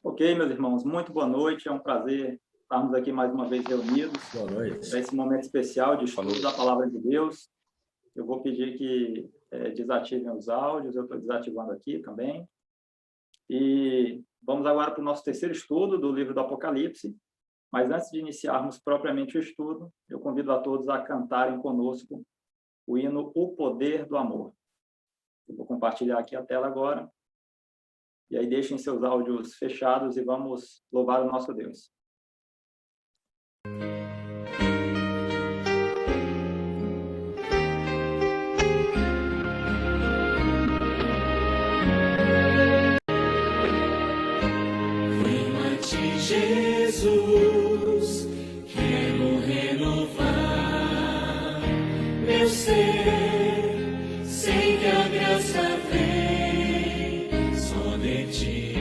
Ok, meus irmãos, muito boa noite. É um prazer estarmos aqui mais uma vez reunidos para esse momento especial de estudo da Palavra de Deus. Eu vou pedir que desativem os áudios, eu estou desativando aqui também. E vamos agora para o nosso terceiro estudo do livro do Apocalipse. Mas antes de iniciarmos propriamente o estudo, eu convido a todos a cantarem conosco o hino O Poder do Amor. Eu vou compartilhar aqui a tela agora. E aí deixem seus áudios fechados e vamos louvar o nosso Deus. Venho a ti, Jesus, quero renovar meu ser, sei que a graça vem só de ti,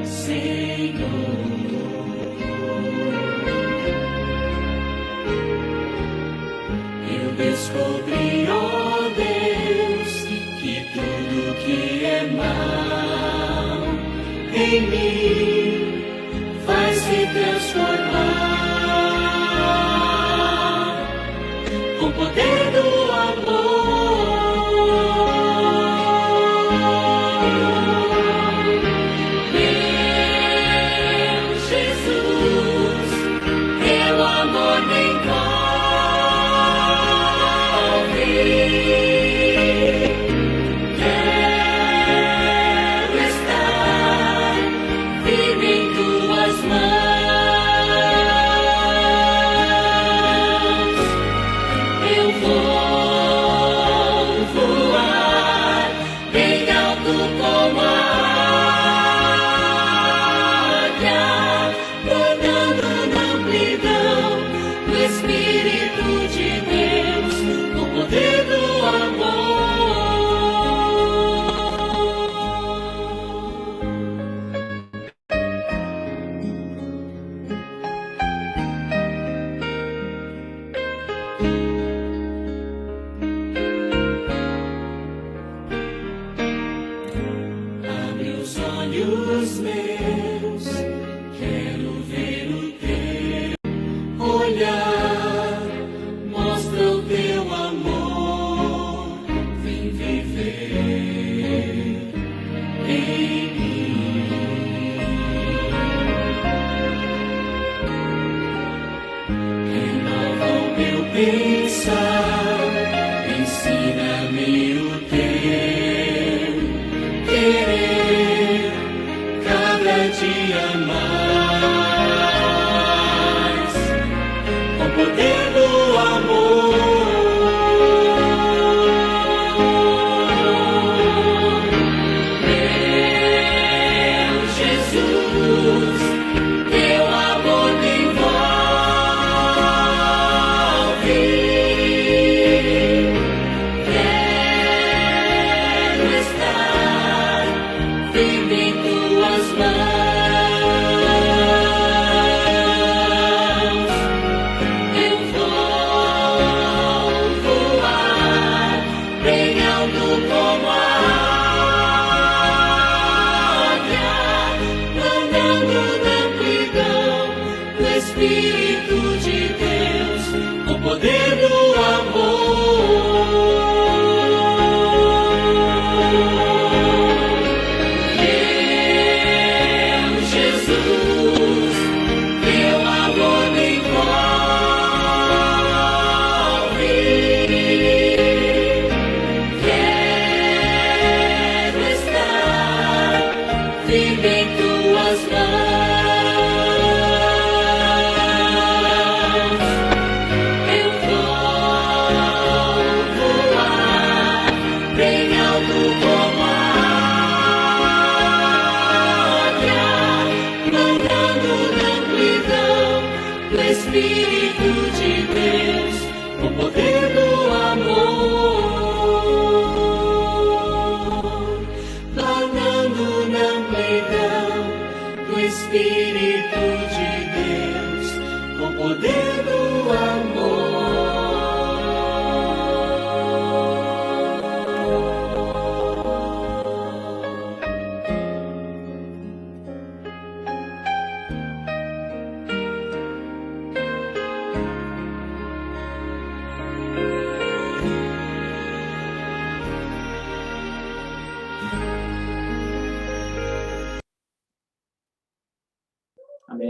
Senhor. Eu descobri, ó Deus, que tudo que é mal em mim vai se transformar com o poder do amor. Meu Jesus, teu amor me envolve. Quero estar firme em tuas mãos. Eu vou voar bem alto como a águia, bordando na amplidão do Espírito de Deus, no poder do amor. Abre os olhos meus, quero ver o teu olhar, mostra o teu amor, vem viver em mim. Renova o meu pensar, ensina-me o teu querer cada dia mais, com o poder do amor. Meu Jesus, teu amor me envolve. Quero estar firme em tuas mãos. Eu vou voar bem alto como a águia, andando na amplidão do Espírito de Deus, o poder do amor. Meu Jesus, teu amor me envolve. Quero estar firme em tuas mãos. Eu vou voar bem alto como a águia, andando na amplidão do Espírito de Deus, o poder do amor. Andando na amplidão do Espírito de Deus, com o poder do amor.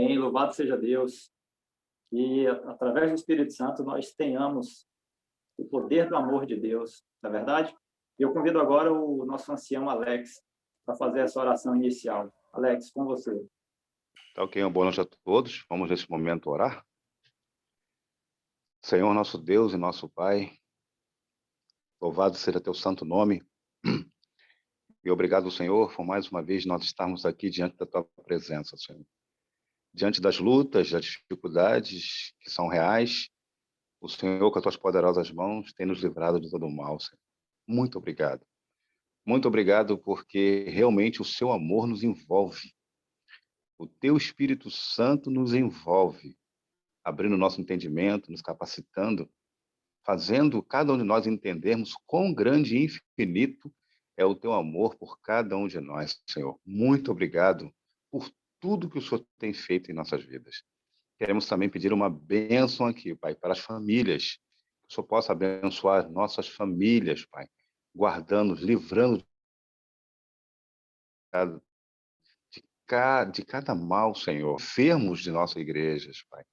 Amém. Louvado seja Deus. E, através do Espírito Santo, nós tenhamos o poder do amor de Deus, não é verdade? E eu convido agora o nosso ancião Alex para fazer essa oração inicial. Alex, com você. Tá ok, uma boa noite a todos. Vamos nesse momento orar. Senhor, nosso Deus e nosso Pai, louvado seja teu santo nome. E obrigado, Senhor, por mais uma vez nós estarmos aqui diante da tua presença, Senhor. Diante das lutas, das dificuldades que são reais, o Senhor, com as tuas poderosas mãos, tem nos livrado de todo o mal, Senhor. Muito obrigado. Muito obrigado porque realmente o seu amor nos envolve. O teu Espírito Santo nos envolve, abrindo o nosso entendimento, nos capacitando, fazendo cada um de nós entendermos quão grande e infinito é o teu amor por cada um de nós, Senhor. Muito obrigado por tudo que o Senhor tem feito em nossas vidas. Queremos também pedir uma bênção aqui, Pai, para as famílias. Que o Senhor possa abençoar nossas famílias, Pai, guardando, livrando de cada mal, Senhor. Enfermos de nossas igrejas, Pai.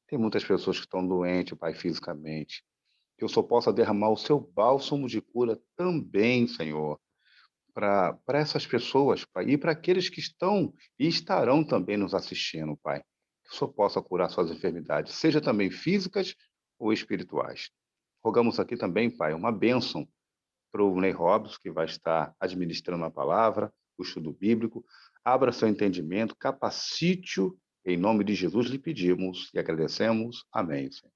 Tem muitas pessoas que estão doentes, Pai, fisicamente. Que o Senhor possa derramar o seu bálsamo de cura também, Senhor, para essas pessoas, Pai, e para aqueles que estão e estarão também nos assistindo, Pai. Que o Senhor possa curar suas enfermidades, seja também físicas ou espirituais. Rogamos aqui também, Pai, uma bênção para o Ney Robson, que vai estar administrando a palavra, o estudo bíblico. Abra seu entendimento, capacite-o, em nome de Jesus lhe pedimos e agradecemos. Amém, Senhor.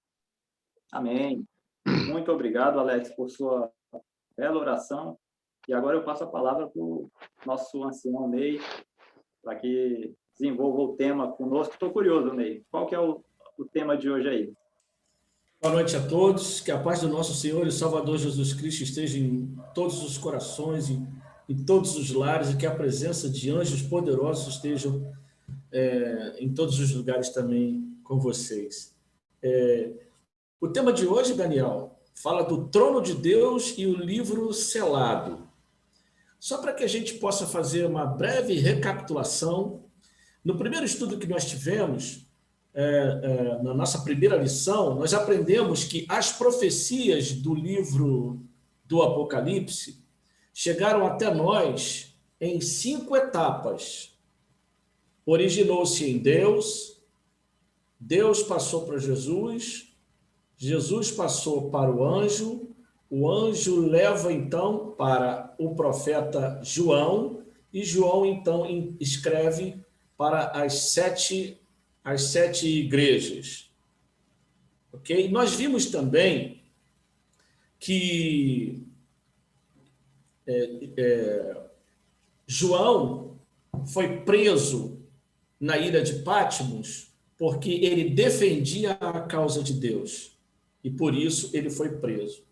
Amém. Muito obrigado, Alex, por sua bela oração. E agora eu passo a palavra para o nosso ancião Ney, para que desenvolva o tema conosco. Estou curioso, Ney. Qual que é o tema de hoje aí? Boa noite a todos. Que a paz do nosso Senhor e Salvador Jesus Cristo esteja em todos os corações, em todos os lares, e que a presença de anjos poderosos estejam em todos os lugares também com vocês. O tema de hoje, Daniel, fala do trono de Deus e o livro selado. Só para que a gente possa fazer uma breve recapitulação, no primeiro estudo que nós tivemos, na nossa primeira lição, nós aprendemos que as profecias do livro do Apocalipse chegaram até nós em 5 etapas. Originou-se em Deus, Deus passou para Jesus, Jesus passou para o anjo leva então para o profeta João, e João então escreve para as sete igrejas. Ok? Nós vimos também que João foi preso na ilha de Patmos porque ele defendia a causa de Deus, e por isso ele foi preso.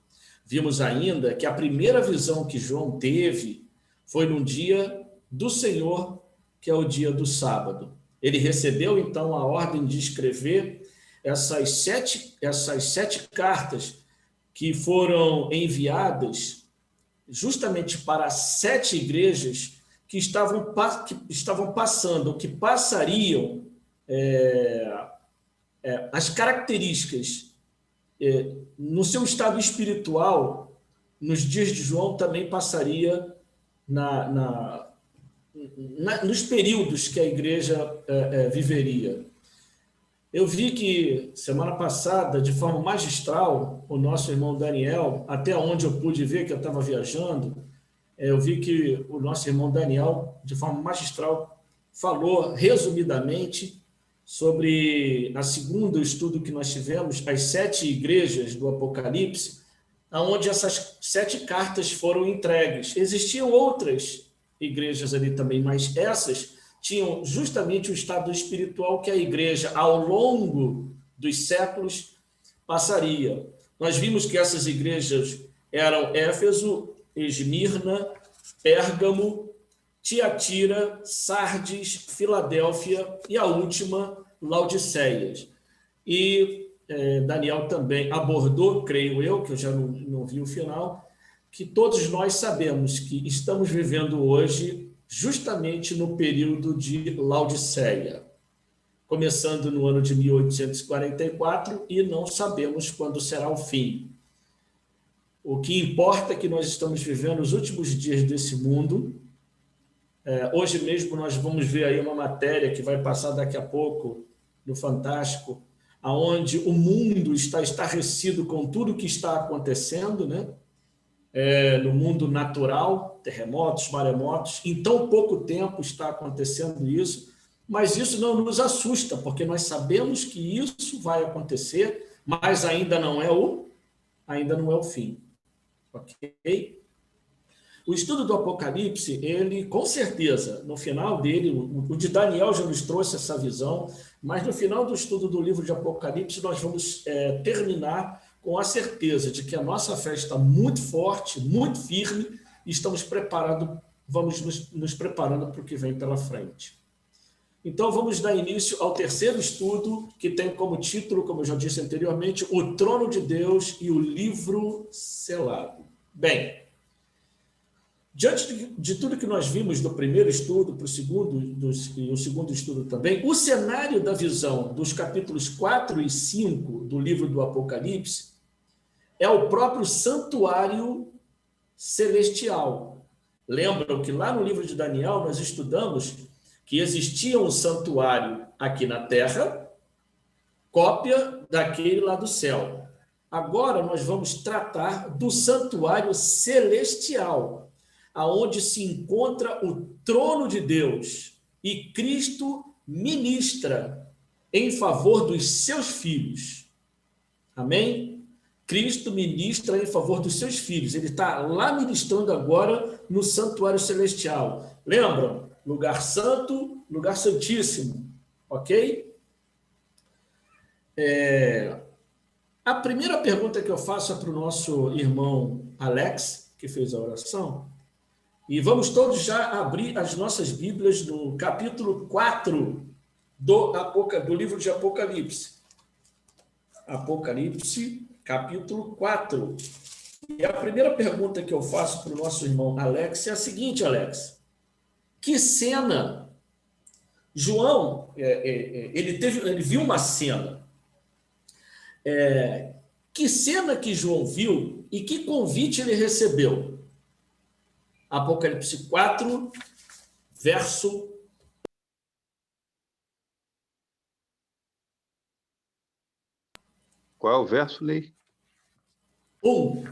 Vimos ainda que a primeira visão que João teve foi num dia do Senhor, que é o dia do sábado. Ele recebeu, então, a ordem de escrever essas sete cartas que foram enviadas justamente para 7 igrejas que estavam passando, que passariam as características no seu estado espiritual, nos dias de João, também passaria nos períodos que a igreja viveria. Eu vi que, semana passada, de forma magistral, o nosso irmão Daniel, até onde eu pude ver, que eu estava viajando, eu vi que o nosso irmão Daniel, de forma magistral, falou resumidamente sobre a segunda estudo que nós tivemos, as 7 igrejas do Apocalipse, onde essas 7 cartas foram entregues. Existiam outras igrejas ali também, mas essas tinham justamente o estado espiritual que a igreja, ao longo dos séculos, passaria. Nós vimos que essas igrejas eram Éfeso, Esmirna, Pérgamo, Tiatira, Sardes, Filadélfia e a última, Laodiceias. E Daniel também abordou, creio eu, que eu já não vi o final, que todos nós sabemos que estamos vivendo hoje justamente no período de Laodiceia. começando no ano de 1844, e não sabemos quando será o fim. O que importa é que nós estamos vivendo os últimos dias desse mundo. Hoje mesmo nós vamos ver aí uma matéria que vai passar daqui a pouco no Fantástico, aonde o mundo está estarrecido com tudo que está acontecendo, né? No mundo natural, terremotos, maremotos. Em tão pouco tempo está acontecendo isso, mas isso não nos assusta, porque nós sabemos que isso vai acontecer, mas ainda não é o fim. Ok? O estudo do Apocalipse, ele, com certeza, no final dele, o de Daniel já nos trouxe essa visão, mas no final do estudo do livro de Apocalipse, nós vamos terminar com a certeza de que a nossa fé está muito forte, muito firme, e vamos nos preparando para o que vem pela frente. Então, vamos dar início ao terceiro estudo, que tem como título, como eu já disse anteriormente, O Trono de Deus e o Livro Selado. Bem, diante de tudo que nós vimos do primeiro estudo para o segundo, e o segundo estudo também, o cenário da visão dos capítulos 4 e 5 do livro do Apocalipse é o próprio santuário celestial. Lembram que lá no livro de Daniel nós estudamos que existia um santuário aqui na Terra, cópia daquele lá do céu. Agora nós vamos tratar do santuário celestial, aonde se encontra o trono de Deus, e Cristo ministra em favor dos seus filhos. Amém? Cristo ministra em favor dos seus filhos. Ele está lá ministrando agora no santuário celestial. Lembram? Lugar santo, lugar santíssimo. Ok? A primeira pergunta que eu faço é para o nosso irmão Alex, que fez a oração. E vamos todos já abrir as nossas Bíblias no capítulo 4 do livro de Apocalipse. Apocalipse, capítulo 4. E a primeira pergunta que eu faço para o nosso irmão Alex é a seguinte, Alex. Que cena? João, ele viu uma cena. Que cena que João viu e que convite ele recebeu? Apocalipse 4, verso... Qual é o verso, Ney? 1.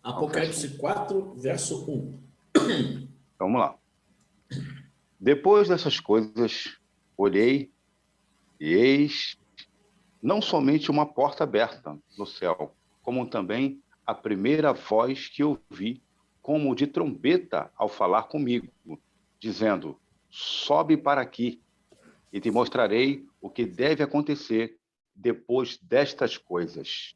Apocalipse 4, verso 1. Vamos lá. Depois dessas coisas, olhei e eis não somente uma porta aberta no céu, como também a primeira voz que ouvi, como de trombeta ao falar comigo, dizendo, sobe para aqui e te mostrarei o que deve acontecer depois destas coisas.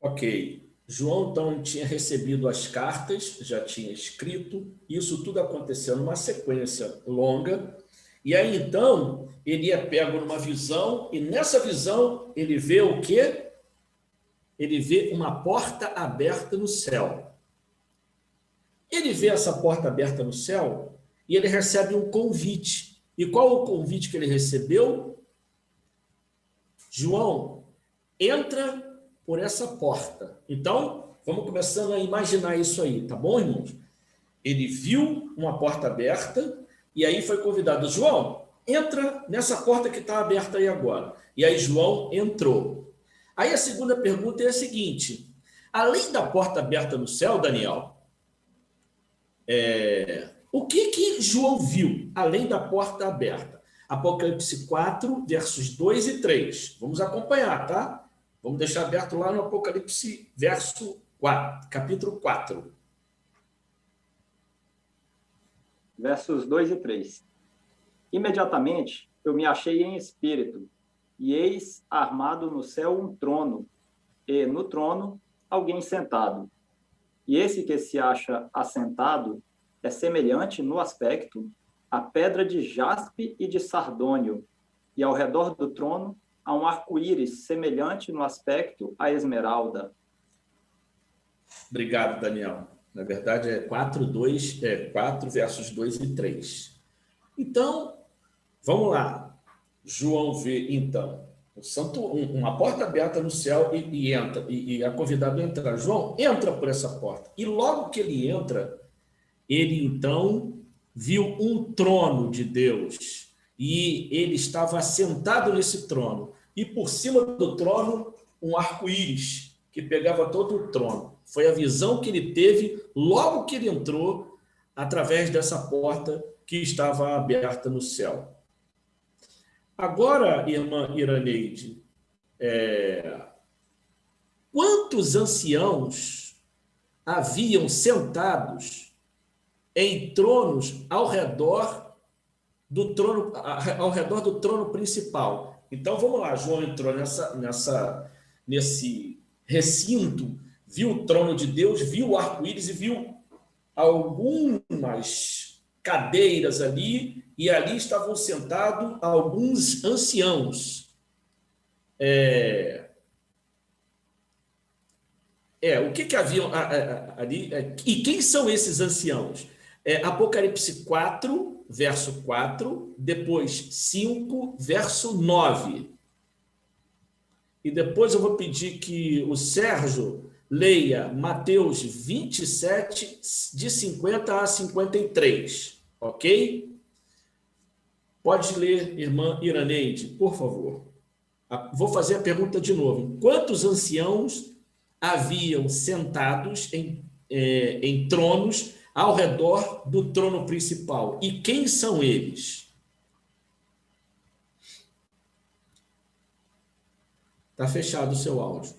Ok. João, então, tinha recebido as cartas, já tinha escrito, isso tudo aconteceu numa sequência longa, e aí, então, ele é pego numa visão, e nessa visão ele vê o quê? Ele vê uma porta aberta no céu. Ele vê essa porta aberta no céu e ele recebe um convite. E qual o convite que ele recebeu? João, entra por essa porta. Então, vamos começando a imaginar isso aí, tá bom, irmãos? Ele viu uma porta aberta e aí foi convidado. João, entra nessa porta que está aberta aí agora. E aí João entrou. Aí a segunda pergunta é a seguinte. Além da porta aberta no céu, Daniel, o que João viu, além da porta aberta? Apocalipse 4, versos 2 e 3. Vamos acompanhar, tá? Vamos deixar aberto lá no Apocalipse, verso 4, capítulo 4. Versos 2 e 3. Imediatamente eu me achei em espírito, e eis armado no céu um trono, e no trono alguém sentado. E esse que se acha assentado é semelhante no aspecto à pedra de jaspe e de sardônio, e ao redor do trono há um arco-íris semelhante no aspecto à esmeralda. Obrigado, Daniel. Na verdade, é 4 versos 2 e 3. Então, vamos lá. João vê, então, uma porta aberta no céu e entra, e é convidado a entrar. João entra por essa porta. E logo que ele entra, ele, então, viu um trono de Deus. E ele estava assentado nesse trono. E por cima do trono, um arco-íris que pegava todo o trono. Foi a visão que ele teve logo que ele entrou através dessa porta que estava aberta no céu. Agora, irmã Iraneide, quantos anciãos haviam sentados em tronos ao redor do trono principal? Então, vamos lá, João entrou nesse recinto, viu o trono de Deus, viu o arco-íris e viu algumas cadeiras ali, e ali estavam sentados alguns anciãos. O que havia ali? E quem são esses anciãos? Apocalipse 4, verso 4, depois 5, verso 9. E depois eu vou pedir que o Sérgio leia Mateus 27, de 50 a 53, ok? Pode ler, irmã Iraneide, por favor. Vou fazer a pergunta de novo. Quantos anciãos haviam sentados em tronos ao redor do trono principal? E quem são eles? Está fechado o seu áudio.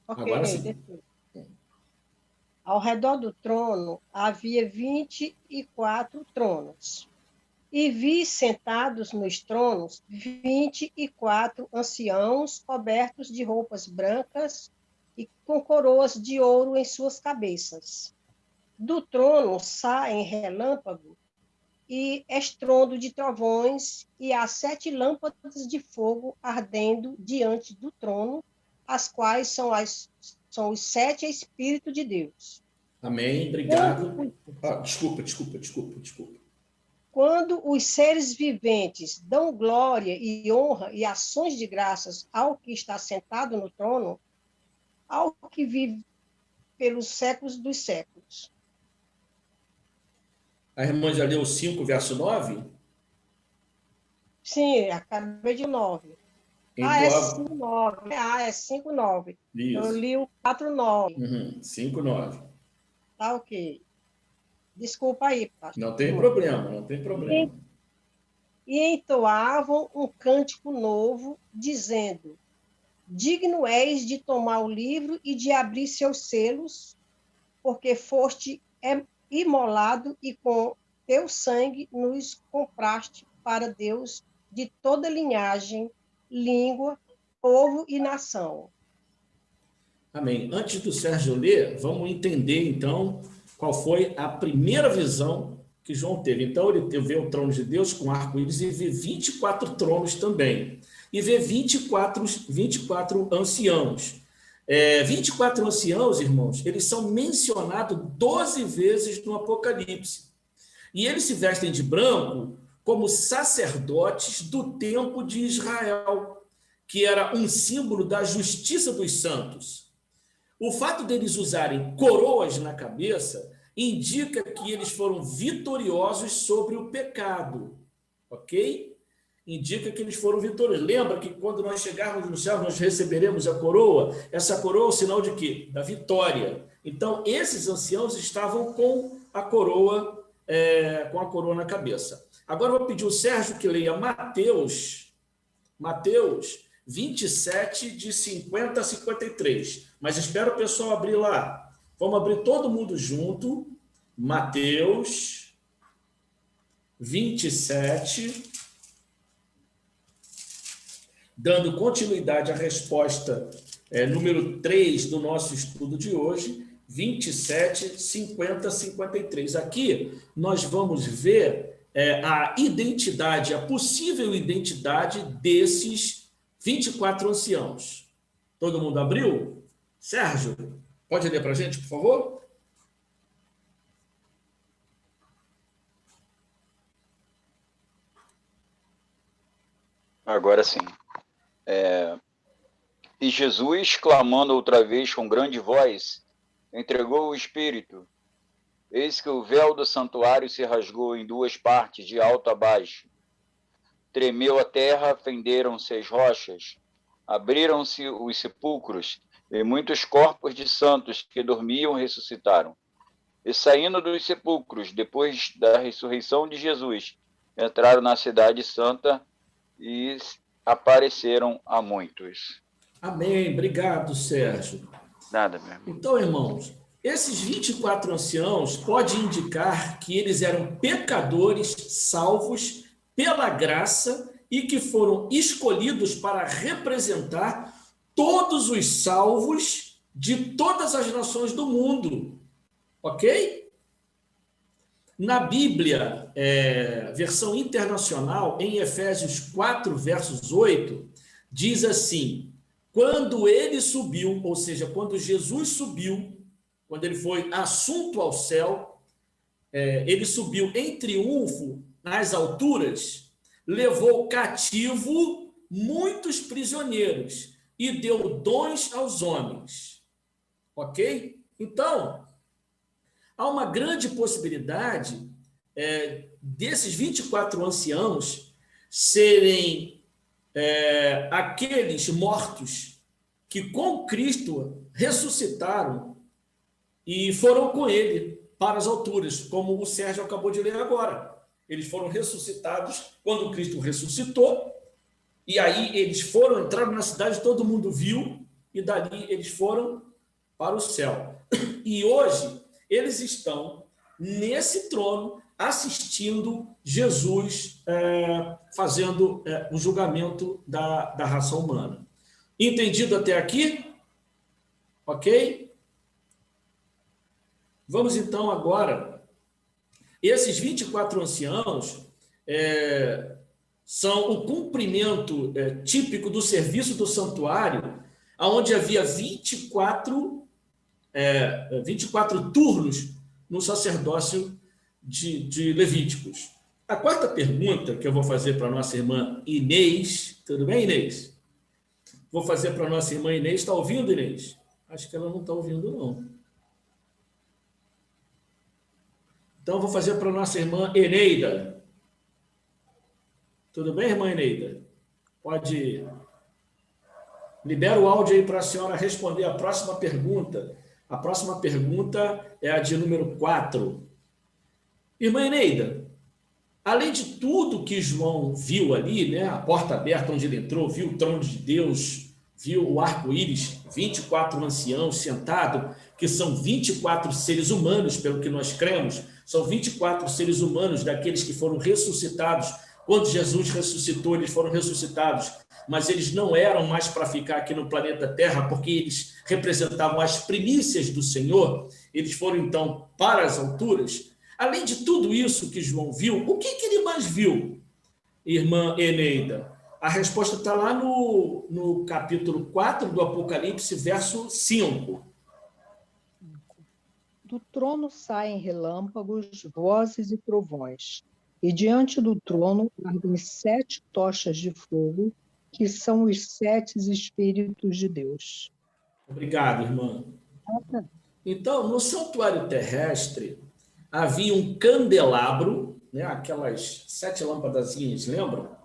Ok, Agora sim. Ao redor do trono havia 24 tronos. E vi sentados nos tronos 24 anciãos cobertos de roupas brancas e com coroas de ouro em suas cabeças. Do trono saem relâmpago e estrondo de trovões, e há 7 lâmpadas de fogo ardendo diante do trono, as quais são os 7 Espíritos de Deus. Amém, obrigado. Desculpa. Quando os seres viventes dão glória e honra e ações de graças ao que está sentado no trono, ao que vive pelos séculos dos séculos. A irmã já leu 5, verso 9? Sim, acabei de 9. Então, é 5,9. É 5,9. Eu li o 4,9. 5,9. Tá ok. Desculpa aí, pastor. Não tem problema. E entoavam um cântico novo, dizendo: digno és de tomar o livro e de abrir seus selos, porque foste imolado e com teu sangue nos compraste para Deus de toda linhagem, língua, povo e nação. Amém. Antes do Sérgio ler, vamos entender, então, qual foi a primeira visão que João teve. Então, ele vê o trono de Deus com arco-íris e vê 24 tronos também. E vê 24 anciãos. 24 anciãos, irmãos, eles são mencionados 12 vezes no Apocalipse. E eles se vestem de branco como sacerdotes do templo de Israel, que era um símbolo da justiça dos santos. O fato deles usarem coroas na cabeça indica que eles foram vitoriosos sobre o pecado, ok? Indica que eles foram vitoriosos. Lembra que quando nós chegarmos no céu, nós receberemos a coroa? Essa coroa é o sinal de quê? Da vitória. Então, esses anciãos estavam com a coroa na cabeça. Agora eu vou pedir ao Sérgio que leia Mateus 27, de 50 a 53. Mas espera o pessoal abrir lá. Vamos abrir todo mundo junto. Mateus 27, dando continuidade à resposta número 3 do nosso estudo de hoje, 27, 50, 53. Aqui nós vamos ver a identidade, a possível identidade desses 24 anciãos. Todo mundo abriu? Sérgio, pode ler para a gente, por favor? Agora sim. E Jesus, clamando outra vez com grande voz, entregou o Espírito. Eis que o véu do santuário se rasgou em duas partes, de alto a baixo. Tremeu a terra, fenderam-se as rochas, abriram-se os sepulcros, e muitos corpos de santos que dormiam ressuscitaram. E saindo dos sepulcros, depois da ressurreição de Jesus, entraram na cidade santa e apareceram a muitos. Amém. Obrigado, Sérgio. Nada mesmo. Então, irmãos, esses 24 anciãos pode indicar que eles eram pecadores salvos pela graça e que foram escolhidos para representar todos os salvos de todas as nações do mundo. Ok? Na Bíblia, versão internacional, em Efésios 4, versos 8, diz assim: quando ele subiu, ou seja, quando Jesus subiu, quando ele foi assunto ao céu, ele subiu em triunfo nas alturas, levou cativo muitos prisioneiros e deu dons aos homens. Ok? Então, há uma grande possibilidade desses 24 anciãos serem aqueles mortos que com Cristo ressuscitaram e foram com ele para as alturas, como o Sérgio acabou de ler agora. Eles foram ressuscitados quando Cristo ressuscitou, e aí eles foram, entraram na cidade, todo mundo viu, e dali eles foram para o céu. E hoje eles estão nesse trono assistindo Jesus fazendo o julgamento da raça humana. Entendido até aqui? Ok? Vamos então agora. Esses 24 anciãos são o cumprimento típico do serviço do santuário, onde havia 24 turnos no sacerdócio de Levíticos. A quarta pergunta que eu vou fazer para a nossa irmã Inês, tudo bem, Inês? Vou fazer para a nossa irmã Inês. Está ouvindo, Inês? Acho que ela não está ouvindo, não. Então, vou fazer para a nossa irmã Eneida. Tudo bem, irmã Eneida? Pode... Libera o áudio aí para a senhora responder a próxima pergunta. A próxima pergunta é a de número 4. Irmã Eneida, além de tudo que João viu ali, né, a porta aberta onde ele entrou, viu o trono de Deus, viu o arco-íris, 24 anciãos sentados, que são 24 seres humanos, pelo que nós cremos, são 24 seres humanos daqueles que foram ressuscitados. Quando Jesus ressuscitou, eles foram ressuscitados, mas eles não eram mais para ficar aqui no planeta Terra, porque eles representavam as primícias do Senhor. Eles foram, então, para as alturas. Além de tudo isso que João viu, o que ele mais viu, irmã Eneida? A resposta está lá no capítulo 4 do Apocalipse, verso 5. Do trono saem relâmpagos, vozes e trovões, e diante do trono ardem 7 tochas de fogo, que são os 7 Espíritos de Deus. Obrigado, irmã. Então, no santuário terrestre, havia um candelabro, né, aquelas 7 lâmpadazinhas, lembram?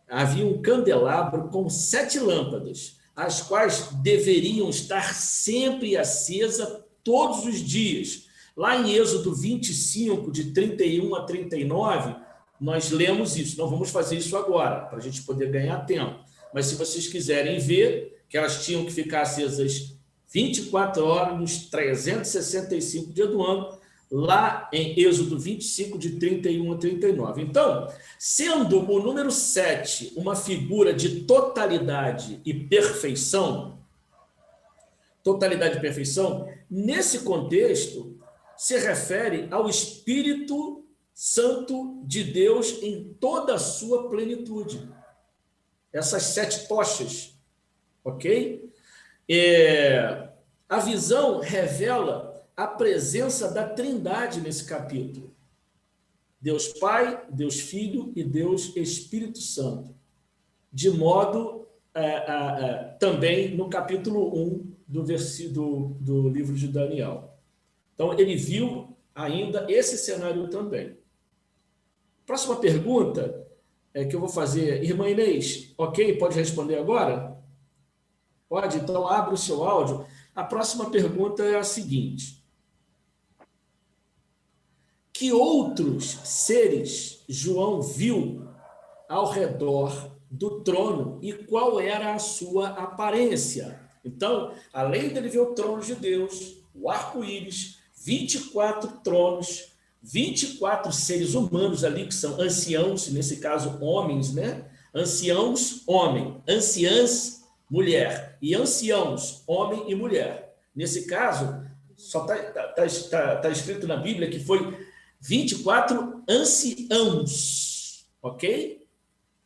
Havia um candelabro com 7 lâmpadas, as quais deveriam estar sempre acesa todos os dias. Lá em Êxodo 25, de 31 a 39, nós lemos isso. Não vamos fazer isso agora, para a gente poder ganhar tempo. Mas se vocês quiserem ver, que elas tinham que ficar acesas 24 horas, nos 365 dias do ano, lá em Êxodo 25, de 31 a 39. Então, sendo o número 7 uma figura de totalidade e perfeição, nesse contexto, se refere ao Espírito Santo de Deus em toda a sua plenitude. Essas 7 tochas, ok? A visão revela a presença da Trindade nesse capítulo. Deus Pai, Deus Filho e Deus Espírito Santo. de modo também no capítulo 1 do livro de Daniel. Então, ele viu ainda esse cenário também. Próxima pergunta que eu vou fazer. Irmã Inês, ok? Pode responder agora? Pode? Então, abre o seu áudio. A próxima pergunta é a seguinte. Que outros seres João viu ao redor do trono e qual era a sua aparência? Então, além dele ver o trono de Deus, o arco-íris, 24 tronos, 24 seres humanos ali, que são anciãos, nesse caso homens, né? Anciãos, homem, anciãs, mulher, e anciãos, homem e mulher. Nesse caso, só tá escrito na Bíblia que foi 24 anciãos, ok?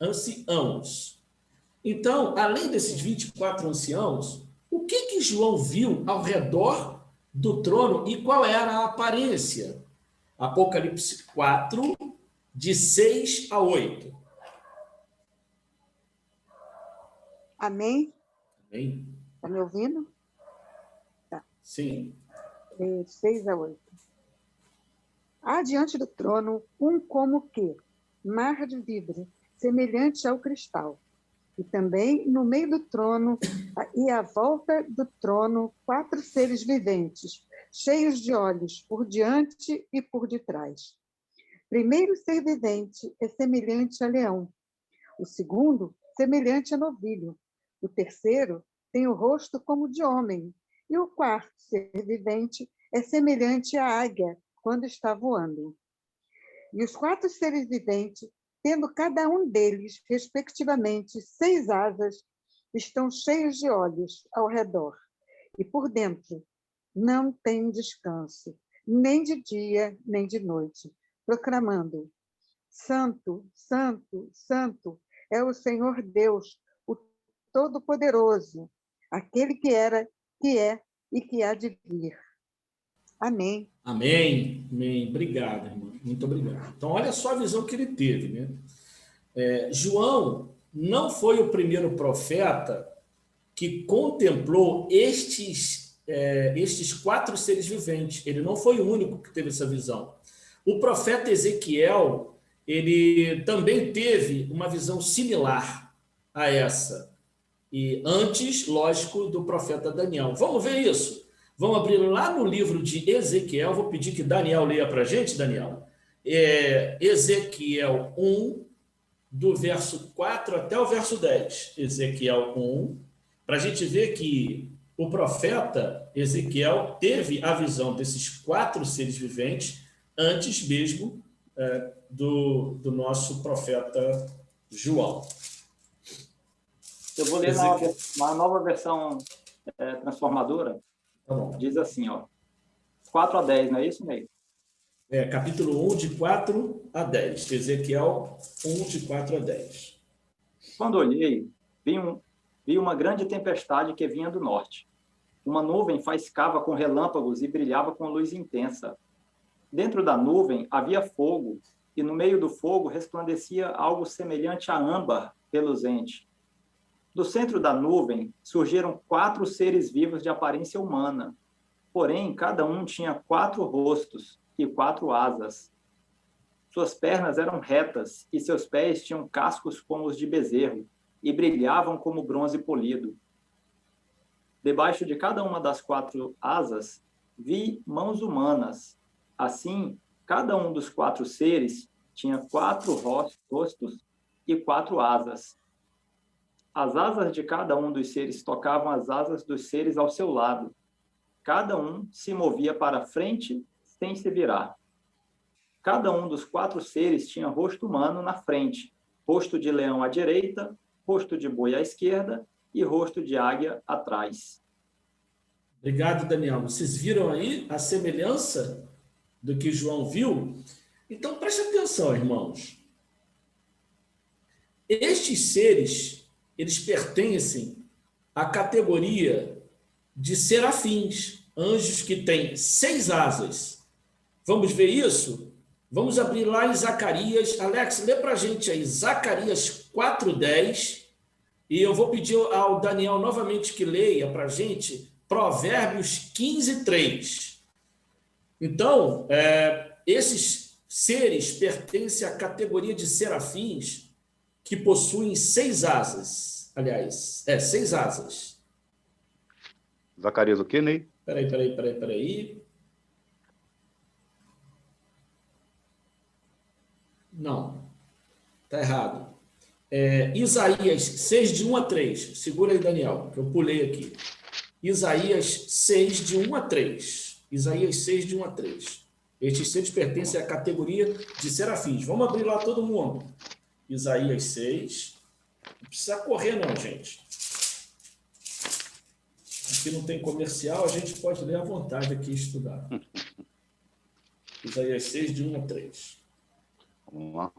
Anciãos. Então, além desses 24 anciãos, o que João viu ao redor do trono e qual era a aparência? Apocalipse 4, de 6 a 8. Amém? Amém? Está me ouvindo? Tá. Sim. 6 a 8. Há diante do trono um como que, mar de vidro, semelhante ao cristal. E também no meio do trono e à volta do trono 4 seres viventes, cheios de olhos por diante e por detrás. O primeiro ser vivente é semelhante a leão. O segundo, semelhante a novilho. O terceiro tem o rosto como de homem. E o quarto ser vivente é semelhante à águia quando está voando. E os 4 seres viventes, tendo cada um deles, respectivamente, 6 asas, estão cheios de olhos ao redor. E por dentro não tem descanso, nem de dia, nem de noite, proclamando: Santo, Santo, Santo é o Senhor Deus, o Todo-Poderoso, aquele que era, que é e que há de vir. Amém. Amém. Amém. Obrigado, irmão. Muito obrigado. Então, olha só a visão que ele teve, né? João não foi o primeiro profeta que contemplou estes 4 seres viventes. Ele não foi o único que teve essa visão. O profeta Ezequiel, ele também teve uma visão similar a essa. E antes, lógico, do profeta Daniel. Vamos ver isso? Vamos abrir lá no livro de Ezequiel. Vou pedir que Daniel leia para a gente, Daniel. Ezequiel 1, do verso 4 até o verso 10. Ezequiel 1, para a gente ver que o profeta Ezequiel teve a visão desses 4 seres viventes antes mesmo do nosso profeta João. Eu vou ler uma nova versão transformadora. Tá bom. Diz assim, ó, 4 a 10, não é isso, Ney? Capítulo 1, de 4 a 10. Ezequiel 1, de 4 a 10. Quando olhei, vi uma grande tempestade que vinha do norte. Uma nuvem faiscava com relâmpagos e brilhava com luz intensa. Dentro da nuvem havia fogo, e no meio do fogo resplandecia algo semelhante a âmbar reluzente. Do centro da nuvem surgiram 4 seres vivos de aparência humana. Porém, cada um tinha 4 rostos e 4 asas. Suas pernas eram retas e seus pés tinham cascos como os de bezerro e brilhavam como bronze polido. Debaixo de cada uma das 4 asas, vi mãos humanas. Assim, cada um dos 4 seres tinha 4 rostos e 4 asas. As asas de cada um dos seres tocavam as asas dos seres ao seu lado. Cada um se movia para frente sem se virar. Cada um dos 4 seres tinha rosto humano na frente, rosto de leão à direita, rosto de boi à esquerda e rosto de águia atrás. Obrigado, Daniel. Vocês viram aí a semelhança do que João viu? Então, preste atenção, irmãos. Estes seres, eles pertencem à categoria de serafins, anjos que têm 6 asas. Vamos ver isso? Vamos abrir lá em Zacarias. Alex, lê para a gente aí, Zacarias 4:10 E eu vou pedir ao Daniel novamente que leia para a gente Provérbios 15, 3. Então, esses seres pertencem à categoria de serafins que possuem 6 asas. Aliás, 6 asas. Zacarias o quê, Ney? Peraí. Não, está errado. Isaías 6, de 1 a 3. Segura aí, Daniel, que eu pulei aqui. Isaías 6, de 1 a 3. Isaías 6, de 1 a 3. Estes seres pertencem à categoria de serafins. Vamos abrir lá todo mundo. Isaías 6. Não precisa correr, não, gente. Aqui não tem comercial, a gente pode ler à vontade aqui e estudar. Isaías 6, de 1 a 3. Vamos lá.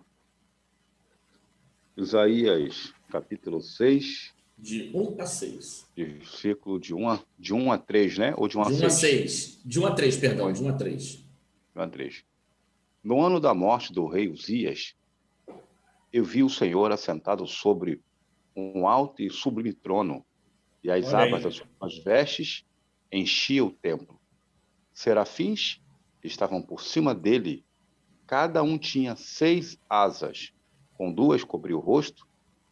Isaías, capítulo 6. De 1 a 6. Versículo de 1 a 3, né? Ou de 1 a 6? De 1 a 6. De 1 a 3, perdão, de 1 a 3. De 1 a 3. No ano da morte do rei Uzias, eu vi o Senhor assentado sobre um alto e sublime trono, e as abas das suas vestes enchiam o templo. Serafins estavam por cima dele, cada um tinha 6 asas, com 2 cobria o rosto,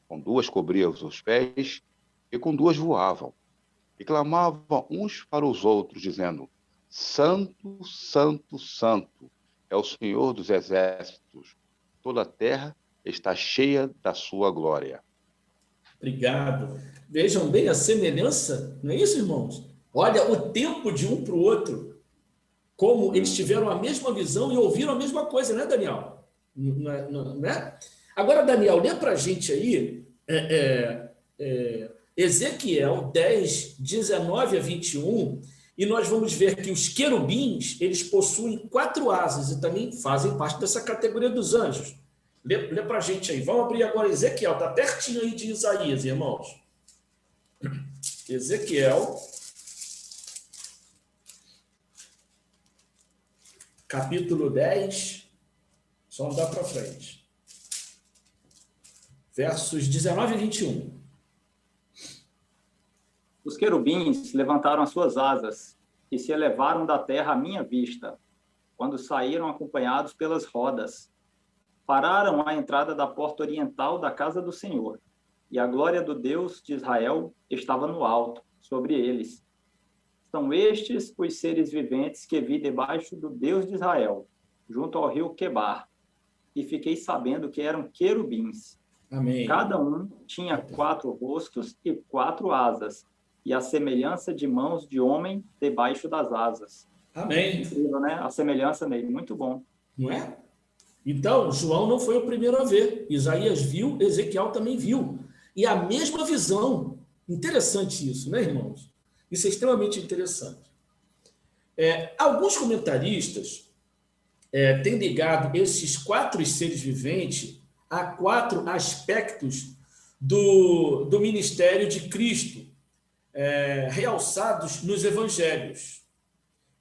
com 2 cobria os pés, e com 2 voavam. E clamavam uns para os outros, dizendo: Santo, Santo, Santo, é o Senhor dos exércitos. Toda a terra está cheia da sua glória. Obrigado. Vejam bem a semelhança, não é isso, irmãos? Olha o tempo de um para o outro, como eles tiveram a mesma visão e ouviram a mesma coisa, né, Daniel? Não é? Agora, Daniel, lê para a gente aí Ezequiel 10, 19 a 21, e nós vamos ver que os querubins, eles possuem 4 asas e também fazem parte dessa categoria dos anjos. Lê para a gente aí. Vamos abrir agora Ezequiel, está pertinho aí de Isaías, irmãos. Ezequiel, capítulo 10, só andar para frente. Versos 19 e 21. Os querubins levantaram as suas asas e se elevaram da terra à minha vista, quando saíram acompanhados pelas rodas. Pararam à entrada da porta oriental da casa do Senhor, e a glória do Deus de Israel estava no alto, sobre eles. São estes os seres viventes que vi debaixo do Deus de Israel, junto ao rio Quebar, e fiquei sabendo que eram querubins. Amém. Cada um tinha 4 rostos e 4 asas, e a semelhança de mãos de homem debaixo das asas. Amém. Incrível, né? A semelhança nele, muito bom. Não é? Então, João não foi o primeiro a ver. Isaías viu, Ezequiel também viu. E a mesma visão. Interessante isso, né, irmãos? Isso é extremamente interessante. Alguns comentaristas têm ligado esses 4 seres viventes a 4 aspectos do ministério de Cristo, realçados nos evangelhos.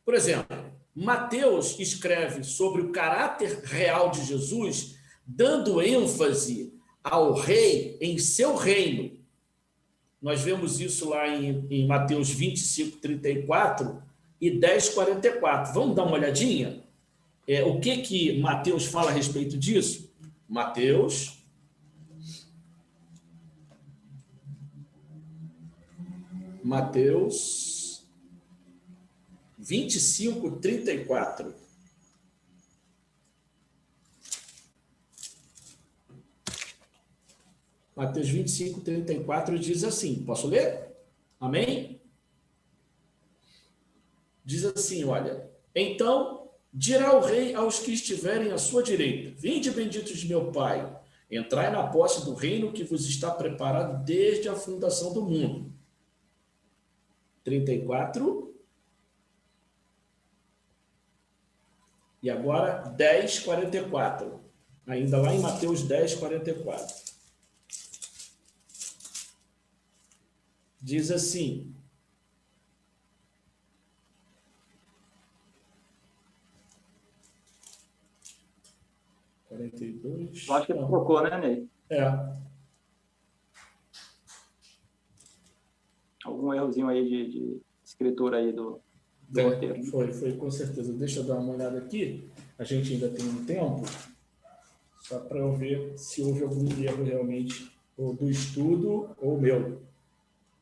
Por exemplo, Mateus escreve sobre o caráter real de Jesus, dando ênfase ao rei em seu reino. Nós vemos isso lá em Mateus 25, 34 e 10, 44. Vamos dar uma olhadinha? O que Mateus fala a respeito disso? Mateus 25, 34. Mateus 25, 34 diz assim, posso ler? Amém? Diz assim, olha, então dirá o rei aos que estiverem à sua direita, vinde benditos de meu Pai, entrai na posse do reino que vos está preparado desde a fundação do mundo. 34. E agora 10, 44. Ainda lá em Mateus 10, 44. Diz assim. Eu acho que ele colocou, né, Ney? algum errozinho aí de escritura aí do roteiro. Foi, com certeza. Deixa eu dar uma olhada aqui. A gente ainda tem um tempo, só para eu ver se houve algum erro realmente, ou do estudo ou meu.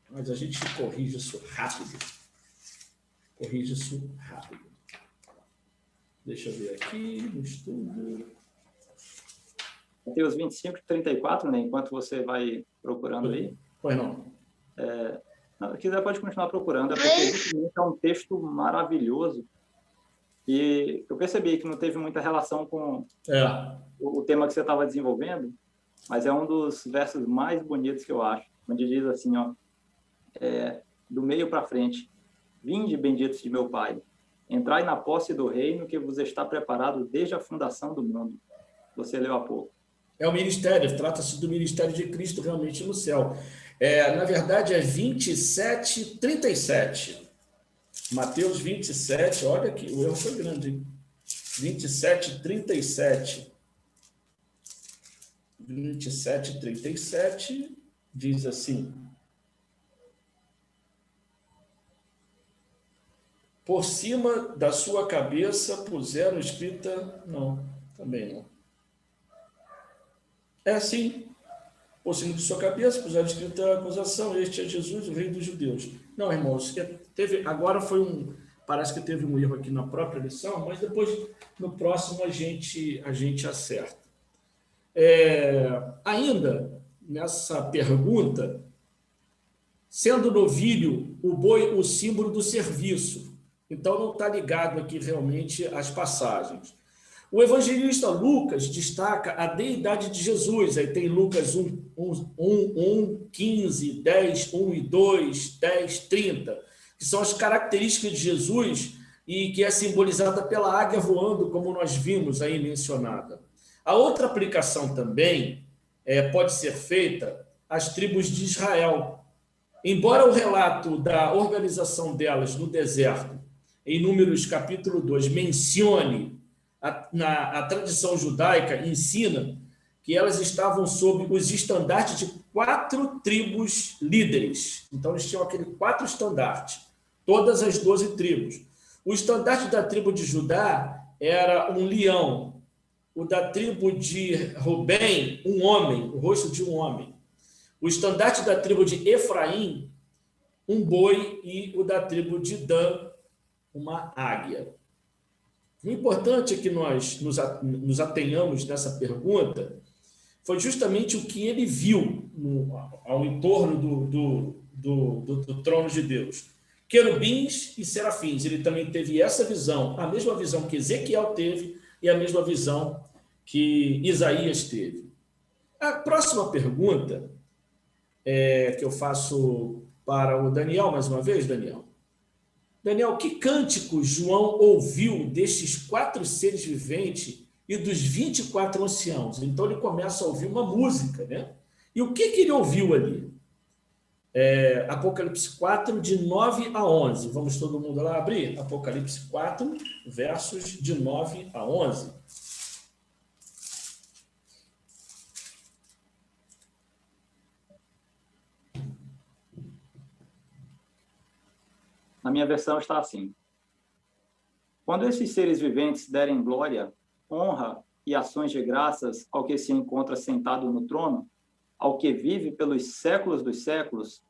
Mas a gente corrige isso rápido. Deixa eu ver aqui no estudo. Tem os 25 e 34, né? Enquanto você vai procurando aí. Pois não. Se quiser, pode continuar procurando, porque justamente é um texto maravilhoso. E eu percebi que não teve muita relação com o tema que você estava desenvolvendo, mas é um dos versos mais bonitos que eu acho, onde diz assim, ó, do meio para frente: vinde, benditos de meu Pai, entrai na posse do reino que vos está preparado desde a fundação do mundo. Você leu há pouco. É o ministério, trata-se do ministério de Cristo realmente no céu. Na verdade, é 27:37. Mateus 27, olha aqui, o erro foi grande, hein? 27:37. 27:37 diz assim: por cima da sua cabeça puseram escrita... Não, também não. É assim: por cima de sua cabeça puseram escrita acusação, este é Jesus, o rei dos judeus. Não, irmãos, agora parece que teve um erro aqui na própria lição, mas depois, no próximo, a gente acerta. Ainda nessa pergunta, sendo novilho o boi o símbolo do serviço, então não está ligado aqui realmente às passagens. O evangelista Lucas destaca a deidade de Jesus, aí tem Lucas 1, 15, 10, 1 e 2, 10, 30, que são as características de Jesus e que é simbolizada pela águia voando, como nós vimos aí mencionada. A outra aplicação também pode ser feita às tribos de Israel. Embora o relato da organização delas no deserto, em Números capítulo 2, mencione, a tradição judaica ensina que elas estavam sob os estandartes de 4 tribos líderes. Então, eles tinham aqueles 4 estandartes, todas as 12 tribos. O estandarte da tribo de Judá era um leão, o da tribo de Rubem, um homem, o rosto de um homem. O estandarte da tribo de Efraim, um boi, e o da tribo de Dan, uma águia. O importante é que nós nos atenhamos nessa pergunta foi justamente o que ele viu ao entorno do trono de Deus. Querubins e serafins. Ele também teve essa visão, a mesma visão que Ezequiel teve e a mesma visão que Isaías teve. A próxima pergunta que eu faço para o Daniel, mais uma vez, Daniel. Daniel, que cântico João ouviu destes 4 seres viventes e dos 24 anciãos? Então, ele começa a ouvir uma música, né? E o que ele ouviu ali? Apocalipse 4, de 9 a 11. Vamos todo mundo lá abrir? Apocalipse 4, versos de 9 a 11. Na minha versão está assim: quando esses seres viventes derem glória, honra e ações de graças ao que se encontra sentado no trono, ao que vive pelos séculos dos séculos,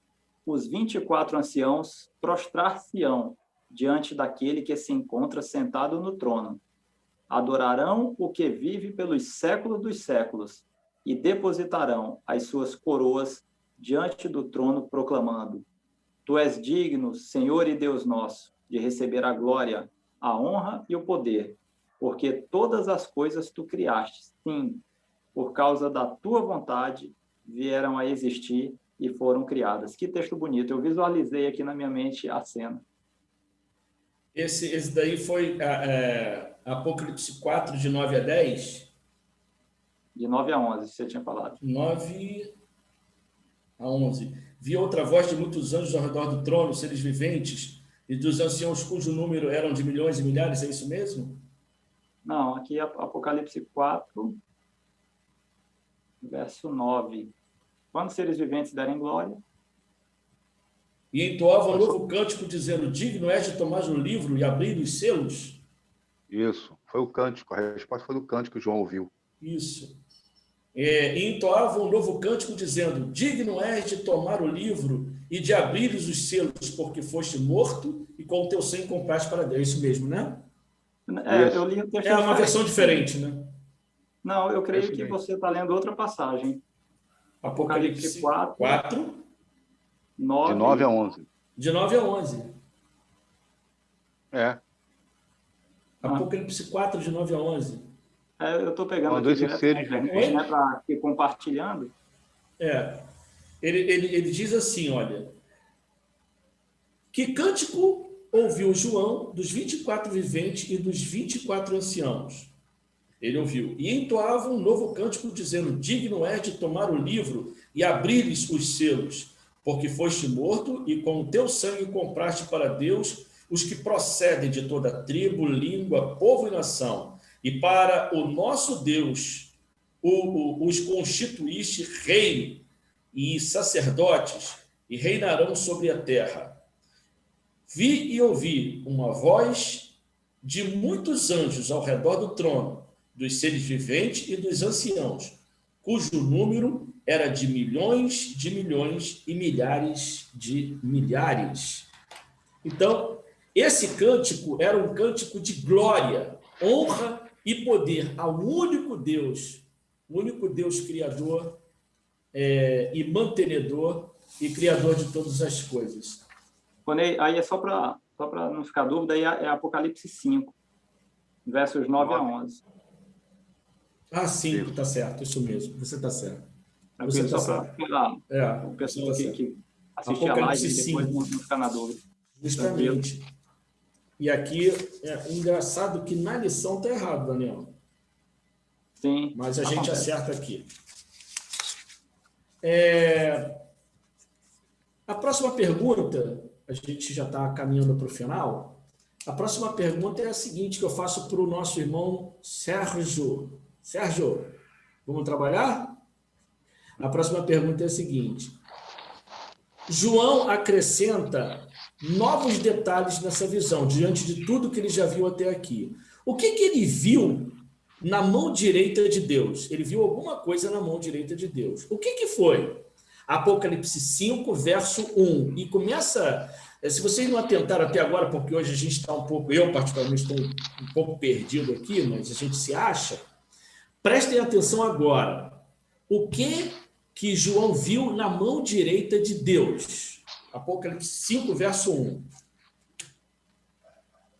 os 24 anciãos prostrar-se-ão diante daquele que se encontra sentado no trono. Adorarão o que vive pelos séculos dos séculos e depositarão as suas coroas diante do trono, proclamando: Tu és digno, Senhor e Deus nosso, de receber a glória, a honra e o poder, porque todas as coisas tu criaste, sim, por causa da tua vontade, vieram a existir e foram criadas. Que texto bonito! Eu visualizei aqui na minha mente a cena. Esse daí foi Apocalipse 4, de 9 a 10? De 9 a 11, você tinha falado. 9 a 11. Vi outra voz de muitos anjos ao redor do trono, seres viventes, e dos anciãos cujo número eram de milhões e milhares, é isso mesmo? Não, aqui é Apocalipse 4, verso 9. Quando seres viventes derem glória, E entoava um novo cântico, dizendo: digno és de tomar o livro e abrir os selos. Isso, foi o cântico. A resposta foi do cântico que João ouviu. Isso. E entoava um novo cântico, dizendo: digno és de tomar o livro e de abrir os selos, porque foste morto e com o teu sangue compraste para Deus. É isso mesmo, né? Eu li o texto. É uma versão diferente, né? Não, eu creio que você está lendo outra passagem. Apocalipse 4, 9, de 9 a 11. De 9 a 11. É. Apocalipse 4, de 9 a 11. Eu estou pegando Quando aqui esses seres né, para ir compartilhando. Ele diz assim, olha: que cântico ouviu João dos 24 viventes e dos 24 anciãos? Ele ouviu. E entoava um novo cântico, dizendo: digno és de tomar o livro e abrir-lhes os selos, porque foste morto e com o teu sangue compraste para Deus os que procedem de toda tribo, língua, povo e nação. E para o nosso Deus os constituíste rei e sacerdotes, e reinarão sobre a terra. Vi e ouvi uma voz de muitos anjos ao redor do trono, dos seres viventes e dos anciãos, cujo número era de milhões e milhares de milhares. Então, esse cântico era um cântico de glória, honra e poder ao único Deus criador e mantenedor e criador de todas as coisas. Aí é só para não ficar dúvida, aí é Apocalipse 5, versos 9 a 11. 5, está certo, isso mesmo, você está certo. Você está certo. O pessoal que assistir a live e depois não ficar na dúvida. Justamente. E aqui é engraçado que na lição está errado, Daniel. Sim. Mas a gente acerta aqui. A próxima pergunta, a gente já está caminhando para o final. A próxima pergunta é a seguinte, que eu faço para o nosso irmão Sérgio. Sérgio, vamos trabalhar? A próxima pergunta é a seguinte: João acrescenta novos detalhes nessa visão, diante de tudo que ele já viu até aqui. O que ele viu na mão direita de Deus? Ele viu alguma coisa na mão direita de Deus. O que foi? Apocalipse 5, verso 1. E começa... Se vocês não atentaram até agora, porque hoje a gente está um pouco... Eu, particularmente, estou um pouco perdido aqui, mas a gente se acha. Prestem atenção agora. O que João viu na mão direita de Deus? Apocalipse 5, verso 1.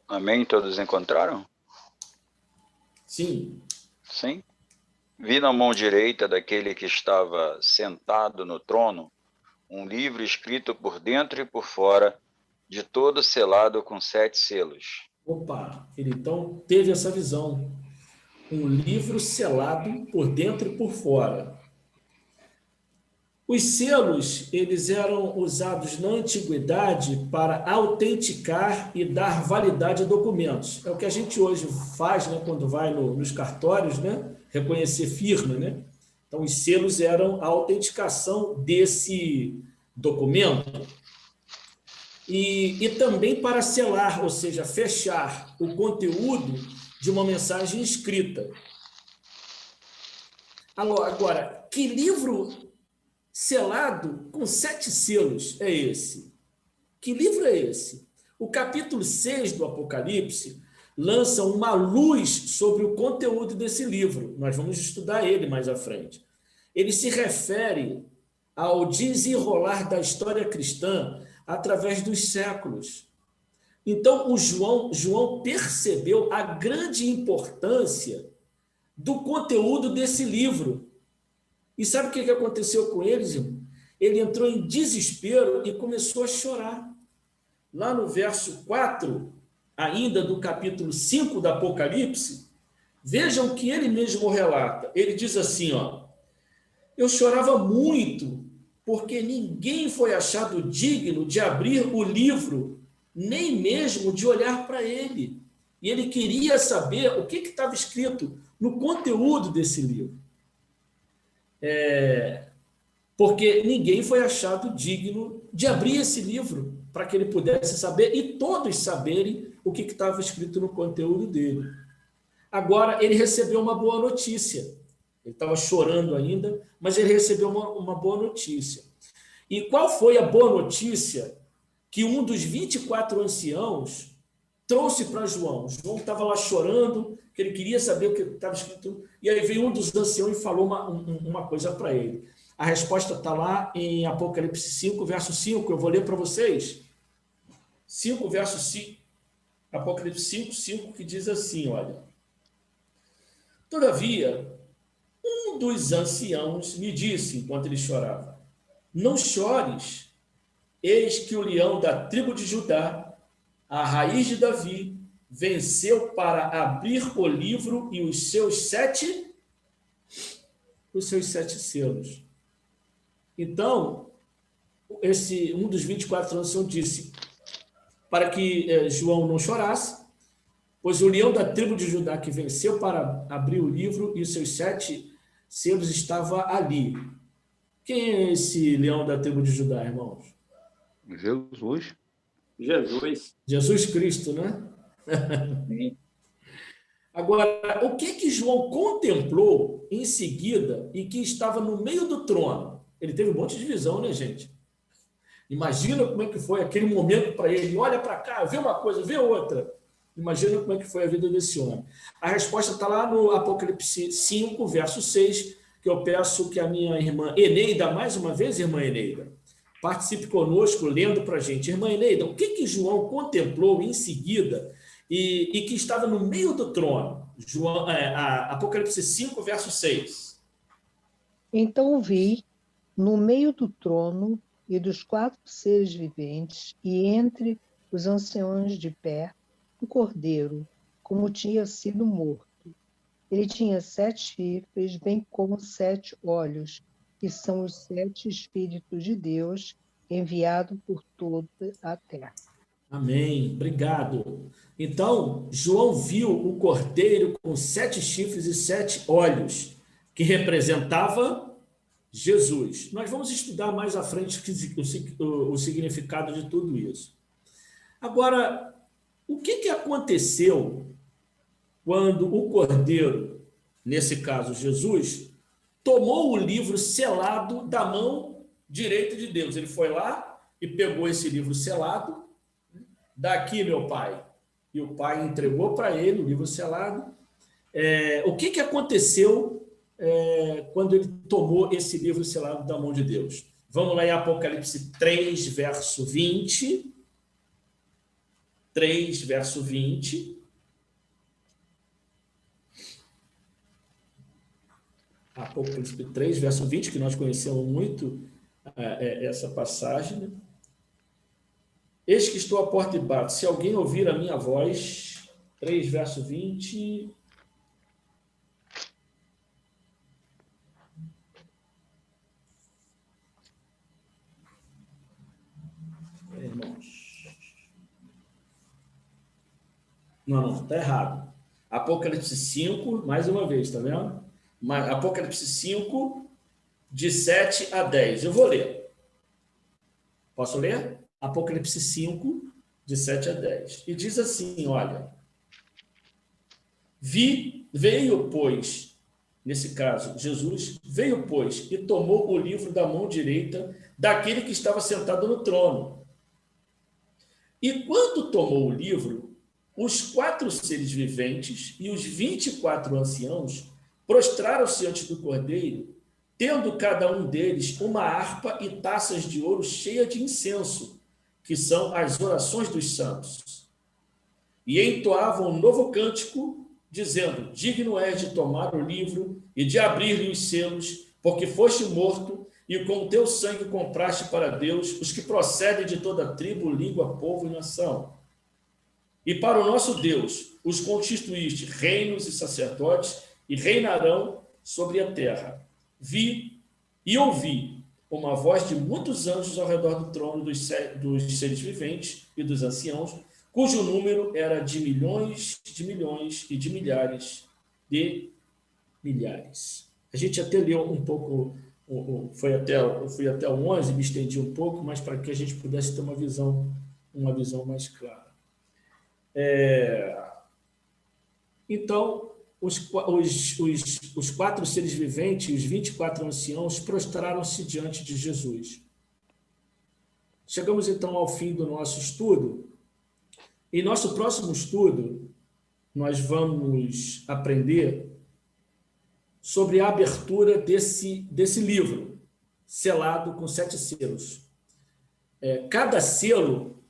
Amém? Todos encontraram? Sim. Sim. Vi na mão direita daquele que estava sentado no trono um livro escrito por dentro e por fora, de todo selado com 7 selos. Opa, ele então teve essa visão. Um livro selado por dentro e por fora. Os selos, eles eram usados na antiguidade para autenticar e dar validade a documentos. É o que a gente hoje faz, né, quando vai nos cartórios, né, reconhecer firma, né? Então, os selos eram a autenticação desse documento. E também para selar, ou seja, fechar o conteúdo de uma mensagem escrita. Agora, que livro selado com 7 selos é esse? Que livro é esse? O capítulo 6 do Apocalipse lança uma luz sobre o conteúdo desse livro. Nós vamos estudar ele mais à frente. Ele se refere ao desenrolar da história cristã através dos séculos. Então, o João percebeu a grande importância do conteúdo desse livro. E sabe o que aconteceu com ele, irmão? Ele entrou em desespero e começou a chorar. Lá no verso 4, ainda do capítulo 5 do Apocalipse, vejam o que ele mesmo relata. Ele diz assim, eu chorava muito, porque ninguém foi achado digno de abrir o livro, nem mesmo de olhar para ele. E ele queria saber o que estava escrito no conteúdo desse livro. porque ninguém foi achado digno de abrir esse livro para que ele pudesse saber e todos saberem o que estava escrito no conteúdo dele. Agora, ele recebeu uma boa notícia. Ele estava chorando ainda, mas ele recebeu uma boa notícia. E qual foi a boa notícia que um dos 24 anciãos trouxe para João? João estava lá chorando, que ele queria saber o que estava escrito, e aí veio um dos anciãos e falou uma coisa para ele. A resposta está lá em Apocalipse 5, verso 5, eu vou ler para vocês. 5, verso 5, Apocalipse 5, 5, que diz assim, olha. Todavia, um dos anciãos me disse, enquanto ele chorava, não chores, eis que o leão da tribo de Judá, a raiz de Davi, venceu para abrir o livro e os seus sete selos. Então, um dos 24 anciãos disse, para que João não chorasse, pois o leão da tribo de Judá que venceu para abrir o livro e os seus 7 selos estava ali. Quem é esse leão da tribo de Judá, irmãos? Jesus. Jesus Cristo, né? Sim. Agora, o que João contemplou em seguida e que estava no meio do trono? Ele teve um monte de visão, né, gente? Imagina como é que foi aquele momento para ele. Olha para cá, vê uma coisa, vê outra. Imagina como é que foi a vida desse homem. A resposta está lá no Apocalipse 5, verso 6, que eu peço que a minha irmã Eneida, mais uma vez, irmã Eneida, participe conosco, lendo para a gente. Irmã Eneida, o que João contemplou em seguida e que estava no meio do trono? Apocalipse 5, verso 6. Então vi, no meio do trono e dos 4 seres viventes, e entre os anciãos de pé, o cordeiro, como tinha sido morto. Ele tinha 7 chifres, bem como 7 olhos, que são os 7 Espíritos de Deus enviados por toda a terra. Amém. Obrigado. Então, João viu o cordeiro com 7 chifres e 7 olhos, que representava Jesus. Nós vamos estudar mais à frente o significado de tudo isso. Agora, o que aconteceu quando o cordeiro, nesse caso Jesus, tomou o livro selado da mão direita de Deus? Ele foi lá e pegou esse livro selado, daqui, meu pai, e o pai entregou para ele o livro selado. O que aconteceu quando ele tomou esse livro selado da mão de Deus? Vamos lá em Apocalipse 3, verso 20. 3, verso 20. Apocalipse 3, verso 20, que nós conhecemos muito essa passagem, né? Eis que estou à porta e bato. Se alguém ouvir a minha voz, 3, verso 20. Irmãos. Não, está errado. Apocalipse 5, mais uma vez, está vendo? Apocalipse 5, de 7 a 10. Eu vou ler. Posso ler? Apocalipse 5, de 7 a 10. E diz assim, olha. Veio, pois, nesse caso, Jesus, veio, pois, e tomou o livro da mão direita daquele que estava sentado no trono. E quando tomou o livro, os 4 seres viventes e os 24 anciãos prostraram-se antes do cordeiro, tendo cada um deles uma harpa e taças de ouro cheias de incenso, que são as orações dos santos. E entoavam um novo cântico, dizendo, digno és de tomar o livro e de abrir-lhe os selos, porque foste morto e com o teu sangue compraste para Deus os que procedem de toda tribo, língua, povo e nação. E para o nosso Deus os constituíste reinos e sacerdotes e reinarão sobre a terra. Vi e ouvi uma voz de muitos anjos ao redor do trono dos seres viventes e dos anciãos, cujo número era de milhões e de milhares de milhares. A gente até leu um pouco eu fui até o 11, me estendi um pouco, mas para que a gente pudesse ter uma visão mais clara. Então, os 4 seres viventes e os 24 anciãos prostraram-se diante de Jesus. Chegamos, então, ao fim do nosso estudo. Em nosso próximo estudo, nós vamos aprender sobre a abertura desse livro, selado com 7 selos. Cada selo,